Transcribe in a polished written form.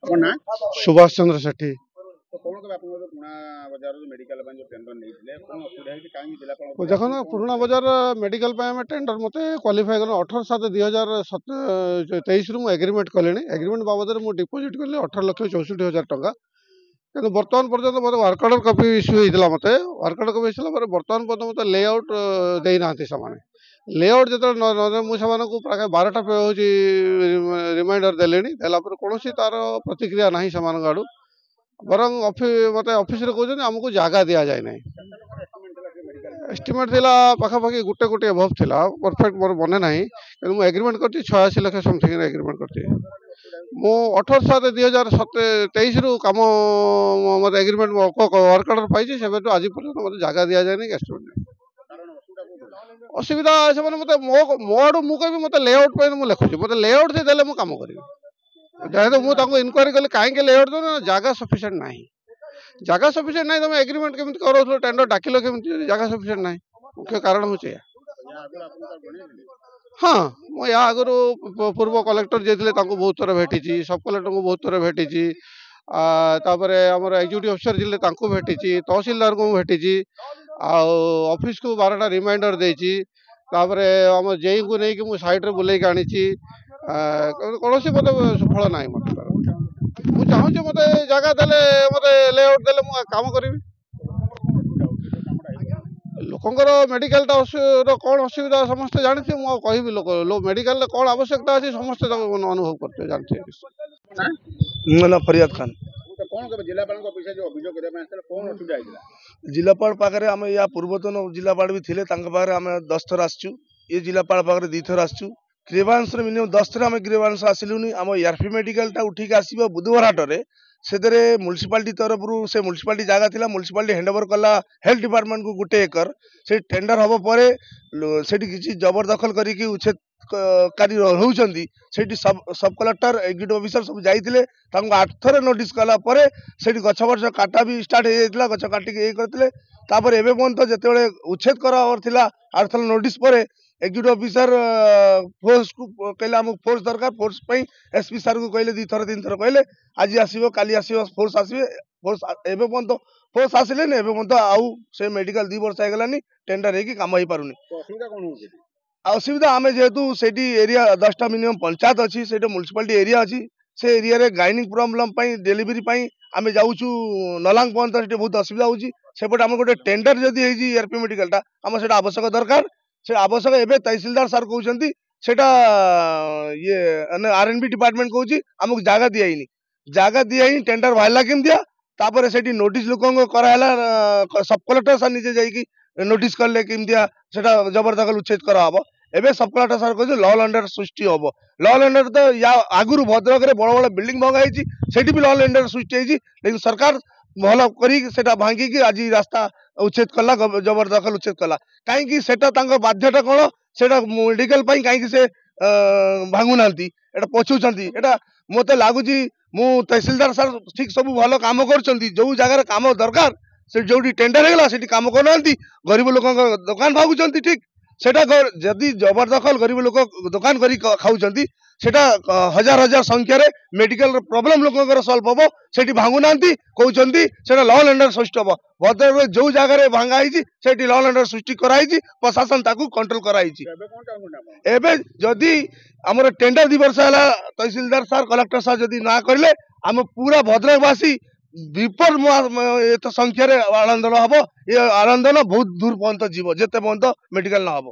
कौन ना सुभाष चंद्र सेठी। तो कौन के आपन जो पुना बाजार जो मेडिकल जो टेंडर नहीं दिले कौन असुविधा है कि काहे जिला देखो ना पुराना बाजार मेडिकल टेंडर मत क्वालिफाई कर 18/7/2023 रु एग्रीमेंट कले एग्रीमेंट बाबद में डिपोजिट कली 18,64,000 टंका कि बर्तमान पर्यटन मतलब वर्क ऑर्डर कॉपी इश्यू होता मत वर्क ऑर्डर कॉपी इश्यू बर्तमान पर्यटन मत लेआउट देना से लेआउट जो मुझे प्राय 12टा हूँ रिमाइंडर देले कौन तार प्रतिक्रिया ना से आड़ू बरं मत ऑफिस कहते आमको जगह दि जाए ना एस्टिमेट थिला पाखापाखि गोटे कोटी एभव थिला परफेक्ट मोर मने नाही कि मु एग्रीमेंट करती 86 लाख समथिंग एग्रीमेंट करती मु 18/7/2023 रु काम मत एग्रीमेंट वर्क ऑर्डर पाई से आज पर्यंत मत जगह दि जाए नहीं एस्टिमेट असुविधा से मत मो आड़ू मुझे मत लेआउट मुझे लिखुची मत लेआउट से देले मु काम करी जेहेतु मुझे इनक्वारी कली कहीं लेआउट दो जगह सफिशिएंट ना जगह सफिशिएंट ना तुम एग्रीमेंट केमती कर टेंडर डाकिल केमती जगह सफिशिएंट ना मुख्य कारण हूँ हाँ मुझे या आगु पूर्व कलेक्टर जे बहुत थर भेटी सब कलेक्टर को बहुत थर भेटी आमर एग्जीक्यूटिव अफिसर जे भेटी तहसीलदार को भेटी ऑफिस को 12टा रिमाइंडर देती आम जेई को लेकिन मुझे सैड्रे बुले आनी कौन मत सफल ना मत मुझे चाहूँ मत जगह देले मत लेआउट देले मु काम करी लोकंर मेडिकल कौन असुविधा समस्त जानते मुझे कहबी लोक मेडिकल कौन आवश्यकता अच्छी समस्त अनुभव करते जानते फरियाद खान कौन जिलापाल जो अभियोग कौन असुविधा जिलापाल पाखे आम या पूर्वतन जिलापाल भी थे आम 10 थर आसचु ये जिलापाल पाखे 2 थर आसचु ग्रीवांस मिनिमम 10 थर आम ग्रीवांस आसिलुनी आम एआरपी मेडिकल उठिक आसब बुधवार हाटरे से म्युनिसिपालिटी तरफ से म्युनिसिपालिटी जगह थिला म्युनिसिपालिटी हैंडओवर कला हेल्थ डिपार्टमेंट को 1 एकर से टेंडर हम पर किसी जबरदखल करके उच्छेदकारी होउचंदी सब कलेक्टर एग्जीक्यूटिव ऑफिसर सब जाइए 8 थर नोटिस कलापर से गछ बछ काटा भी स्टार्ट हो जाता गछ काटिक ये करते एवं पर्यंत जिते उच्छेद कर 8 थर नोटिस पर एग्जीक्यूटिव ऑफिसर फोर्स को कहले आम फोर्स दरकार फोर्स एसपी सार को कहले 2 थर 3 थर कहले आज आसो काली आसो फोर्स आसवे फोर्स एवं पर्यंत फोर्स आसिले एवं पर्यंत आउ से मेडिकल 2 वर्ष होगलानी टेंडर होगी काम हो पारुनी असुविधा आम जेहेतु से एरिया 10टा मिनिमम पंचायत अच्छी से म्युनिसिपालिटी एरिया अच्छी से एरिया रे गाइनिंग प्रॉब्लम डेलीवरी आम जाऊँ नलांग पर्यंत बहुत असुविधा होपटे आम गोटे टेंडर जदि एआरपी मेडिकल आम से आवश्यक दरकार से आवश्यक एवं तहसीलदार सार कहते ये आरएनबी डिपार्टमेंट कहूँ आमको जगह दिखाई जगह दिखाई टेंडर बाहर केमतिया तापर से नोटिस लोक कराला सब कलेक्टर सार निजे जाइए नोटिस कले केमतिया जबरदखल उच्छेद कराब एवं सब कलेक्टर सार कहते लॉ एंड ऑर्डर सृष्टि हम लॉ एंड ऑर्डर तो या आगुरी भद्रक में बड़ बड़ बिल्डिंग भंगाई से भी लॉ एंड ऑर्डर सृष्टि लेकिन सरकार भल कर भांगिकी आज रास्ता उच्छेद कला जबरदखल उच्छेद कला कहीं बाध्यता कौन से मेडिकल कहीं से भांगुना पछुंट मत लगुच मु तहसीलदार सार ठीक सब भल कम कर जो जगह काम दरकार से जो टेंडर होगा से काम करना गरीब लोक दुकान भागुंट ठीक सेटा जदि जबरदखल गरीब लोक दुकान कर खाऊँ सेटा हजार हजार संख्यार मेडिकल प्रॉब्लम लोक सल्व हम से भांगुना कहते से लॉ एंड ऑर्डर सृष्टि हम भद्रक जो जगह भांगाई से लॉ एंड ऑर्डर सृष्टि कराई प्रशासन ताकू कंट्रोल कराई जदि आमर टेंडर 2 वर्ष है तहसीलदार सार कलेक्टर सार जदि ना करें आम पूरा भद्रकवासी विपुल संख्यार आंदोलन हम ये आंदोलन बहुत दूर पर्यंत जीव जिते पर्यंत मेडिकल ना हम।